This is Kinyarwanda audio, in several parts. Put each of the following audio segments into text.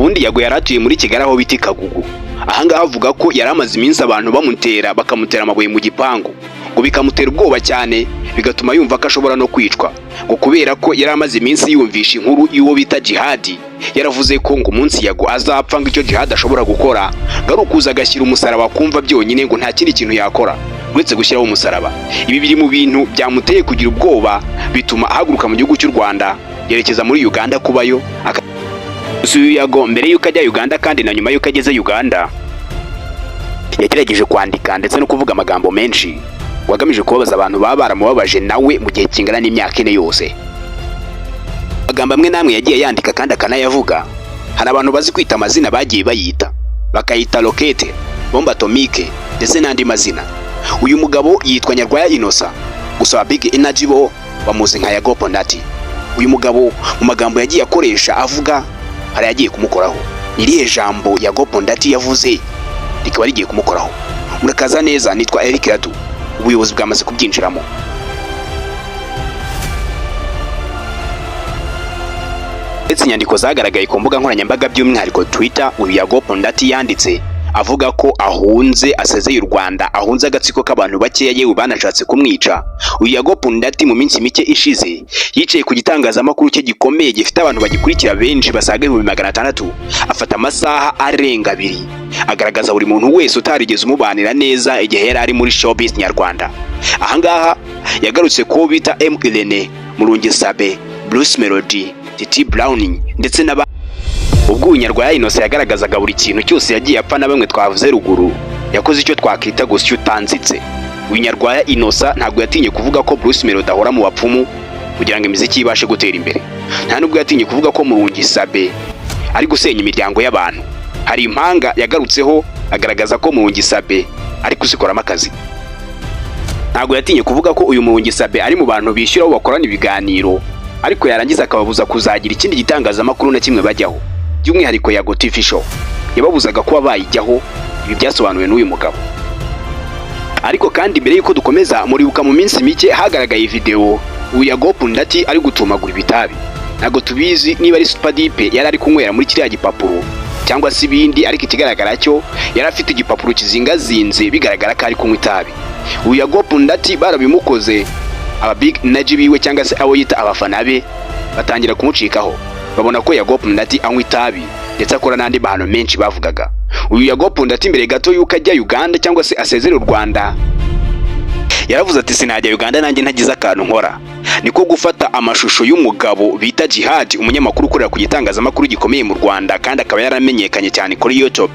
ubundi Yago yaratuye muri Kigali aho biti Kagugu. Ahangaha avuga ko yari amaze iminsi abantu bakamutera amabuye mu gipangu, ngo bikamutera ubwoba cyane bigatuma yumva ko ashobora no kwicwa, ngo kubera ko yari amaze iminsi yumvisha inkuru y'uwo bita Jihadi. Yaravuze ko ngo umunsi Yago azapfa ngo icyo Jihadi ashobora gukora garukuza agashyira umusaraba kumva byonyine, ngo nta kindi kintu yakora uretse gushyiraho umusaraba. Ibi biri mu bintu byamuteye kugira ubwoba, bituma ahaguruka mu gihugu cy'u Rwanda yerekeza muri Uganda kubayo. Uyu Yago mbere y'uko ajya Uganda kandi na nyuma y'uko ageze Uganda yagerageje kwandika ndetse no kuvuga amagambo menshi wagamije kubabaza abantu baba baramubabaje nawe mu gihe kingana n'imyaka 4 yose. Amagambo amwe namwe yagiye yandika kandi akanayavuga, hari abantu bazi kwita amazina bagiye bayita, bakayita Rokete, Bomba Atomike ndetse n'andi mazina. Uyu mugabo yitwa Nyarwaya Innocent, gusa Big Energy bo bamuzi nka Yago Pondati. Uyu mugabo mu magambo yagiye akoresha avuga hari yagiye kumukoraho. Irihe jambo Yago Pondati yavuze rikaba rigiye kumukoraho. Murakaza neza, nitwa Eric Radu, ubuyobozi bwamaze kubyinjiramo. Ndetse inyandiko zagaragaye ku mbuga nkoranyambaga by'umwihariko Twitter, uyu Yago Pondati yanditse avuga ko ahunze asezeye u Rwanda, ahunze agatsiko k'abantu bakeya yewe banashatse kumwica. Uyu Yago Pondati mu minsi mike ishize yicaye ku gitangazamakuru cye gikomeye gifite abantu bagikurikira benshi basaga 600, afata amasaha arenga 2 agaragaza buri muntu wese utarigeze umubanira neza igihe yari ari muri showbiz nyarwanda. Ahangaha yagarutse ko bita M Irene, Murungisabe, Bruce Melody, Titi Browning ndetse n'aba. Ubwo Nyarwaya Innocent yagaragazaga buri kintu cyose yagiye apfa na bamwe twavuze ruguru, yakoze icyo twakwita gusya utanzitse. Uyu Nyarwaya Innocent ntabwo yatinye kuvuga ko Bruce Melody ahora mu bapfumu kugira ngo imiziki ibashe gutera imbere. Nta nubwo yatinye kuvuga ko Murungisabe ari gusenya imiryango y'abantu. Hari impanga yagarutseho agaragaza ko Murungisabe ari kuzikoramo akazi. Ntabwo yatinye kuvuga ko uyu Murungisabe ari mu bantu bishyura aho bakorana ibiganiro, ariko yarangiza akababuza kuzagira ikindi gitangazamakuru na kimwe bajyaho. By'umwihariko Yago TV Show yababuzaga kuba bayijyaho. Ibi byasobanuwe n'uyu mugabo. Ariko kandi mbere yuko dukomeza, muribuka mu minsi mike hagaragaye video uyu Yago Pondati ari gutumagura ibitabi. Ntago tubizi niba ari Super Deep yari ari kunywera muri kiriya gipapuro cyangwa se ibindi, ariko ikigaragara cyo yari afite igipapuro kizingazinze bigaragara ko ari kunywa itabi. Uyu Yago Pondati barabimukoze, aba Big Energy biwe cyangwa se abo yita abafana be batangira kumucikaho, babona ko Yago Pondati anywa itabi ndetse akora n'andi mahano menshi bavugaga. Uyu Yago Pondati mbere gato yuko ajya Uganda cyangwa se asezera u Rwanda yaravuze ati sinajya Uganda nanjye ntagize akantu nkora. Niko gufata amashusho y'umugabo bita Jihadi, umunyamakuru ukorera ku gitangazamakuru gikomeye mu Rwanda kandi akaba yaramenyekanye cyane kuri YouTube.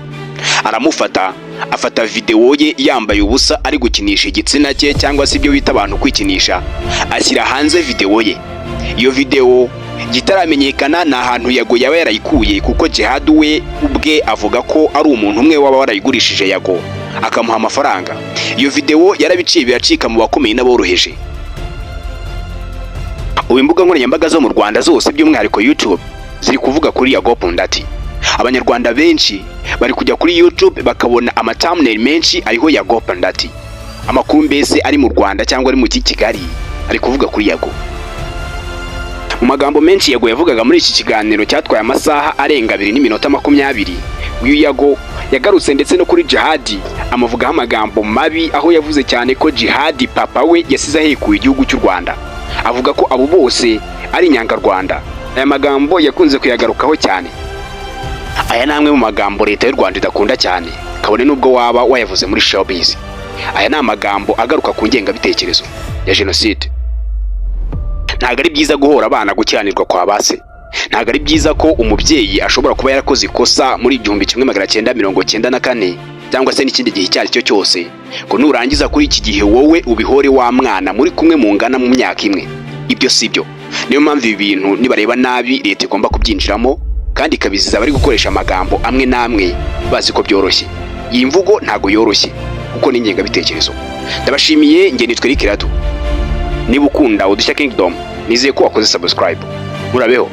Aramufata afata video ye yambaye ubusa ari gukinisha igitsina cye cyangwa se ibyo bita abantu kwikinisha, ashyira hanze video ye. Iyo video gitaramenyekana na ahantu Yago yaba yarayikuye, kuko Jihad we ubwe avuga ko ari umuntu umwe waba warayigurishije Yago akamuha amafaranga. Iyo video yarabiciye biracika mu bakomeye n'aboroheje. Ubu imbuga nkoranyambaga zo mu Rwanda zose by'umwihariko YouTube ziri kuvuga kuri Yago Pondati. Abanyarwanda benshi bari kujya kuri YouTube bakabona thumbnail menshi ariho Yago Pondati. Amakuru mbese ari mu Rwanda cyangwa ari mu Kigali ari kuvuga kuri Yago. Mu magambo menshi Yago yavugaga muri iki kiganiro cyatwaye amasaha arenga 2 n'iminota 20, uyu Yago yagarutse ndetse no kuri Jihadi amuvugaho amagambo mabi, aho yavuze cyane ko Jihadi papa we yasize ahekuye igihugu cy'u Rwanda. Avuga ko abo bose ari inyangarwanda. Aya magambo yakunze kuyagarukaho cyane. Aya namwe mu magambo leta y'u Rwanda idakunda cyane, kabone nubwo waba wayavuze muri showbiz. Aya ni amagambo agaruka ku ngengabitekerezo ya genocide. Ntago ari byiza guhora abana gukiranirwa kwa base. Ntago ari byiza ko umubyeyi ashobora kuba yarakoze ikosa muri 1994 cyangwa se n'ikindi gihe cyari cyo cyose, ngo nurangiza kuri iki gihe wowe ubihore wa mwana muri kumwe mu ngana mu myaka imwe. Ibyo sibyo. Niyo mpamvu ibi bintu nibareba nabi leta igomba kubyinjiramo kandi ikabiziza bari gukoresha amagambo amwe namwe bazi ko byoroshye. Iyi mvugo ntago yoroshye kuko ni ingengabitekerezo. Ndabashimiye, nge nitwa Eric Radu. Niba ukunda Udushya Kingdom nizeye ko wakoze subscribe. Murabeho.